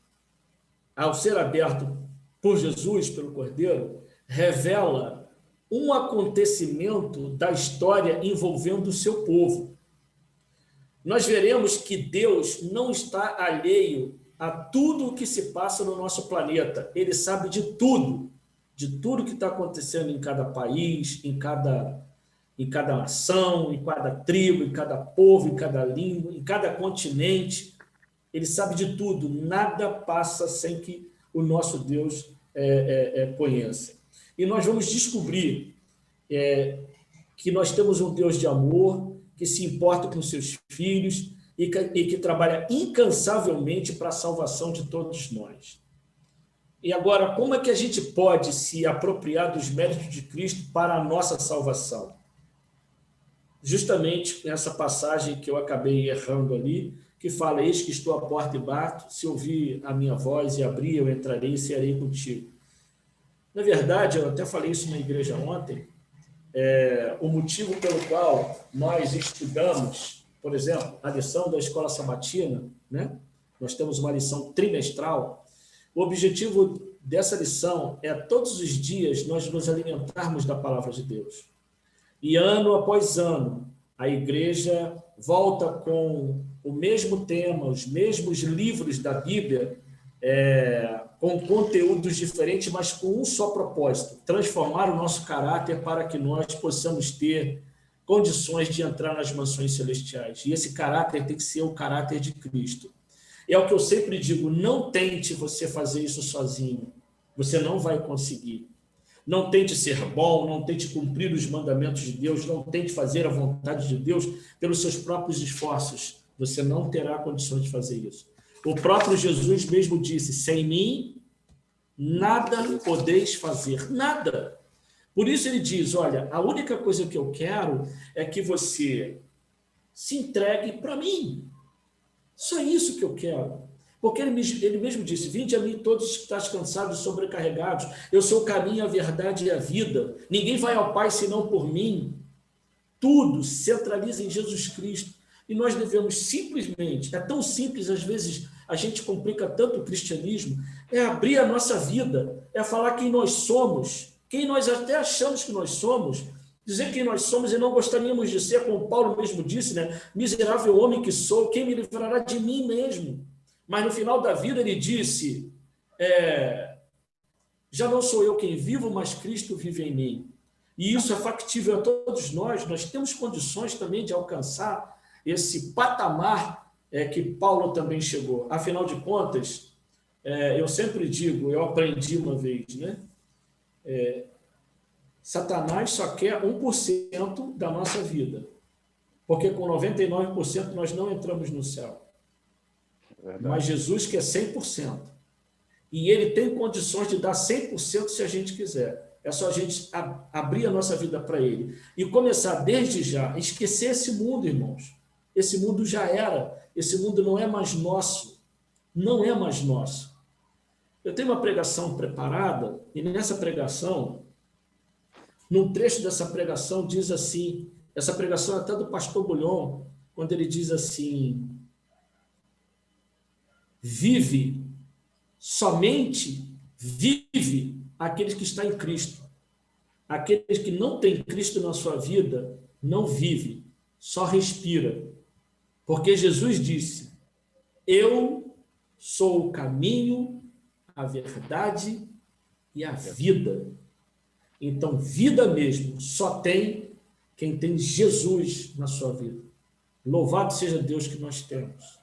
ao ser aberto por Jesus, pelo Cordeiro, revela um acontecimento da história envolvendo o seu povo. Nós veremos que Deus não está alheio a tudo o que se passa no nosso planeta. Ele sabe de tudo que está acontecendo em cada país, em cada nação, em cada tribo, em cada povo, em cada língua, em cada continente. Ele sabe de tudo. Nada passa sem que o nosso Deus conheça. E nós vamos descobrir que nós temos um Deus de amor, que se importa com seus filhos e que trabalha incansavelmente para a salvação de todos nós. E agora, como é que a gente pode se apropriar dos méritos de Cristo para a nossa salvação? Justamente nessa passagem que eu acabei errando ali, que fala: eis que estou à porta e bato, se ouvir a minha voz e abrir, eu entrarei e cearei contigo. Na verdade, eu até falei isso na igreja ontem, o motivo pelo qual nós estudamos, por exemplo, a lição da escola sabatina, né? Nós temos uma lição trimestral. O objetivo dessa lição é, todos os dias, nós nos alimentarmos da palavra de Deus. E ano após ano, a igreja volta com o mesmo tema, os mesmos livros da Bíblia, com conteúdos diferentes, mas com um só propósito: transformar o nosso caráter para que nós possamos ter condições de entrar nas mansões celestiais. E esse caráter tem que ser o caráter de Cristo. É o que eu sempre digo: não tente você fazer isso sozinho. Você não vai conseguir. Não tente ser bom, não tente cumprir os mandamentos de Deus, não tente fazer a vontade de Deus pelos seus próprios esforços. Você não terá condições de fazer isso. O próprio Jesus mesmo disse: sem mim, nada podeis fazer. Nada. Por isso ele diz: olha, a única coisa que eu quero é que você se entregue para mim. Só isso que eu quero. Porque ele mesmo disse: vinde a mim todos que estáis cansados e sobrecarregados. Eu sou o caminho, a verdade e a vida. Ninguém vai ao Pai senão por mim. Tudo se centraliza em Jesus Cristo. E nós devemos simplesmente, é tão simples, às vezes a gente complica tanto o cristianismo, é abrir a nossa vida, é falar quem nós somos, quem nós até achamos que nós somos, dizer quem nós somos e não gostaríamos de ser, como Paulo mesmo disse, né? Miserável homem que sou, quem me livrará de mim mesmo? Mas no final da vida ele disse: já não sou eu quem vivo, mas Cristo vive em mim. E isso é factível a todos nós. Nós temos condições também de alcançar esse patamar que Paulo também chegou. Afinal de contas, eu sempre digo, eu aprendi uma vez, né? Satanás só quer 1% da nossa vida, porque com 99% nós não entramos no céu. Verdade. Mas Jesus quer 100%. E ele tem condições de dar 100% se a gente quiser. É só a gente abrir a nossa vida para ele. E começar desde já a esquecer esse mundo, irmãos. Esse mundo já era. Esse mundo não é mais nosso. Não é mais nosso. Eu tenho uma pregação preparada, e nessa pregação, num trecho dessa pregação, diz assim, essa pregação é até do pastor Bulhon, quando ele diz assim: somente vive aqueles que estão em Cristo. Aqueles que não têm Cristo na sua vida, não vive, só respira. Porque Jesus disse: eu sou o caminho, a verdade e a vida. Então, vida mesmo só tem quem tem Jesus na sua vida. Louvado seja Deus que nós temos.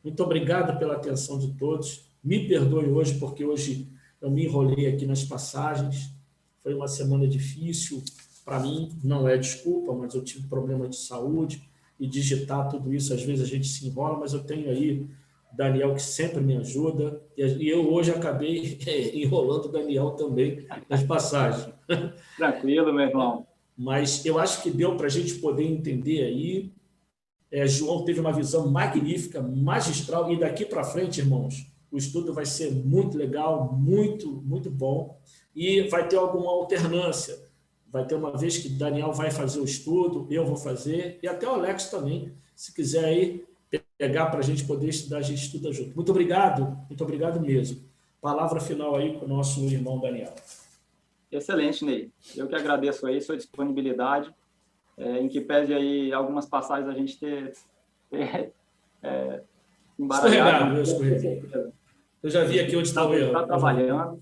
Muito obrigado pela atenção de todos. Me perdoe hoje, porque hoje eu me enrolei aqui nas passagens. Foi uma semana difícil para mim, não é desculpa, mas eu tive problema de saúde. e digitar tudo isso. Às vezes a gente se enrola, mas eu tenho aí Daniel, que sempre me ajuda, e eu hoje acabei enrolando o Daniel também nas passagens. Tranquilo, meu irmão. Mas eu acho que deu para a gente poder entender aí. João teve uma visão magnífica, magistral, e daqui para frente, irmãos, o estudo vai ser muito legal, muito, muito bom, e vai ter alguma alternância. Vai ter uma vez que Daniel vai fazer o estudo, eu vou fazer, e até o Alex também, se quiser aí pegar para a gente poder estudar, a gente estuda junto. Muito obrigado mesmo. Palavra final aí com o nosso irmão Daniel. Excelente, Ney. Eu que agradeço aí sua disponibilidade, em que pese aí algumas passagens a gente ter embaralhado. Escorreguei. Eu já vi aqui onde está o erro. Está trabalhando.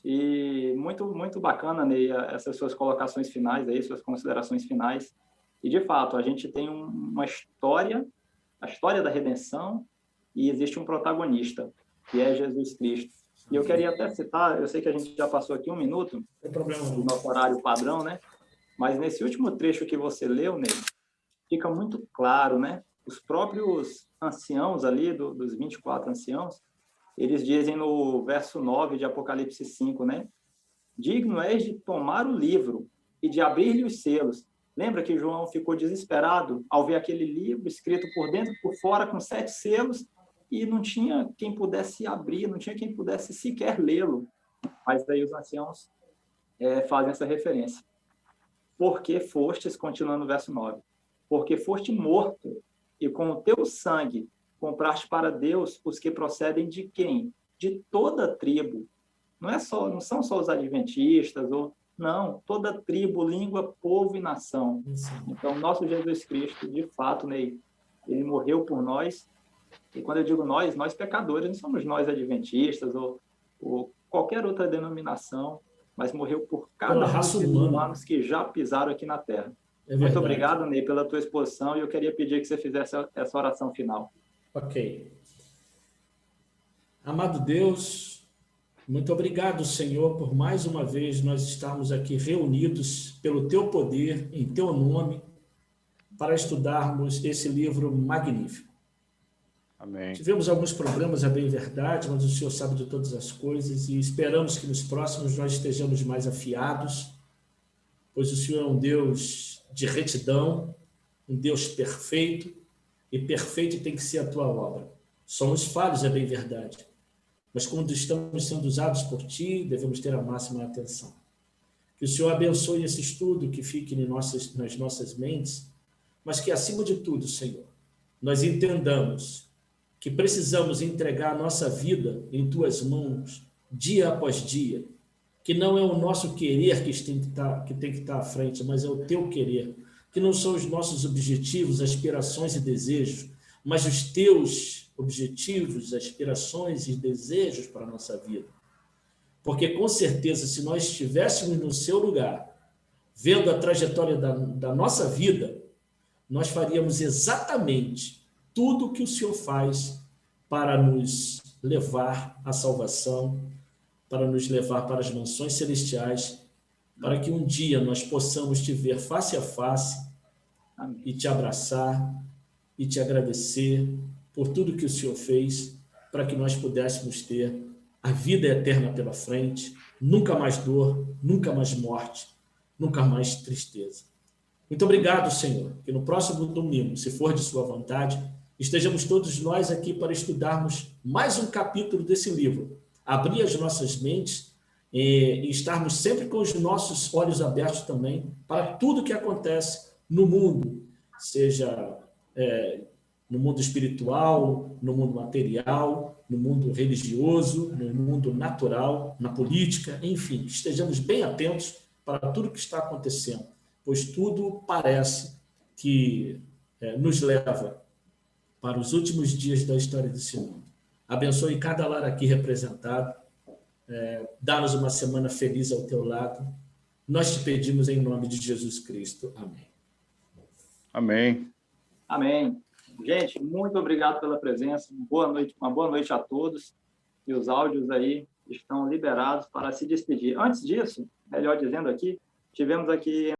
E muito, muito bacana, Ney, essas suas colocações finais aí, suas considerações finais. E, de fato, a gente tem uma história, a história da redenção, e existe um protagonista, que é Jesus Cristo. E eu queria até citar, eu sei que a gente já passou aqui 1 minuto, do nosso horário padrão, né? Mas nesse último trecho que você leu, Ney, fica muito claro, né? Os próprios anciãos ali, dos 24 anciãos, eles dizem no verso 9 de Apocalipse 5, né? Digno és de tomar o livro e de abrir-lhe os selos. Lembra que João ficou desesperado ao ver aquele livro escrito por dentro e por fora com 7 selos e não tinha quem pudesse abrir, não tinha quem pudesse sequer lê-lo. Mas aí os anciãos fazem essa referência. Porque fostes, continuando no verso 9, porque foste morto e com o teu sangue compraste para Deus os que procedem de quem? De toda tribo. Não são só os adventistas, não, toda tribo, língua, povo e nação. Então, nosso Jesus Cristo, de fato, Ney, ele morreu por nós. E quando eu digo nós pecadores, não somos nós adventistas ou qualquer outra denominação, mas morreu por cada um dos humanos que já pisaram aqui na Terra. Muito obrigado, Ney, pela tua exposição, e eu queria pedir que você fizesse essa oração final. Ok. Amado Deus, muito obrigado, Senhor, por mais uma vez nós estarmos aqui reunidos pelo Teu poder, em Teu nome, para estudarmos esse livro magnífico. Amém. Tivemos alguns problemas, é bem verdade, mas o Senhor sabe de todas as coisas e esperamos que nos próximos nós estejamos mais afiados, pois o Senhor é um Deus de retidão, um Deus perfeito, e perfeito tem que ser a Tua obra. Somos falhos, é bem verdade, mas quando estamos sendo usados por Ti, devemos ter a máxima atenção. Que o Senhor abençoe esse estudo, que fique nas nossas mentes, mas que, acima de tudo, Senhor, nós entendamos que precisamos entregar a nossa vida em Tuas mãos, dia após dia, que não é o nosso querer que tem que estar à frente, mas é o Teu querer, que não são os nossos objetivos, aspirações e desejos, mas os Teus objetivos, aspirações e desejos para a nossa vida. Porque, com certeza, se nós estivéssemos no Seu lugar, vendo a trajetória da nossa vida, nós faríamos exatamente tudo o que o Senhor faz para nos levar à salvação, para nos levar para as mansões celestiais, para que um dia nós possamos Te ver face a face e Te abraçar e Te agradecer por tudo que o Senhor fez, para que nós pudéssemos ter a vida eterna pela frente, nunca mais dor, nunca mais morte, nunca mais tristeza. Muito obrigado, Senhor, que no próximo domingo, se for de Sua vontade, estejamos todos nós aqui para estudarmos mais um capítulo desse livro, abrir as nossas mentes e estarmos sempre com os nossos olhos abertos também para tudo que acontece no mundo, seja no mundo espiritual, no mundo material, no mundo religioso, no mundo natural, na política, enfim, estejamos bem atentos para tudo que está acontecendo, pois tudo parece que nos leva para os últimos dias da história desse mundo. Abençoe cada lar aqui representado, dá-nos uma semana feliz ao Teu lado. Nós Te pedimos em nome de Jesus Cristo. Amém. Amém. Amém. Gente, muito obrigado pela presença. Uma boa noite a todos. E os áudios aí estão liberados para se despedir. Antes disso, melhor dizendo aqui, tivemos aqui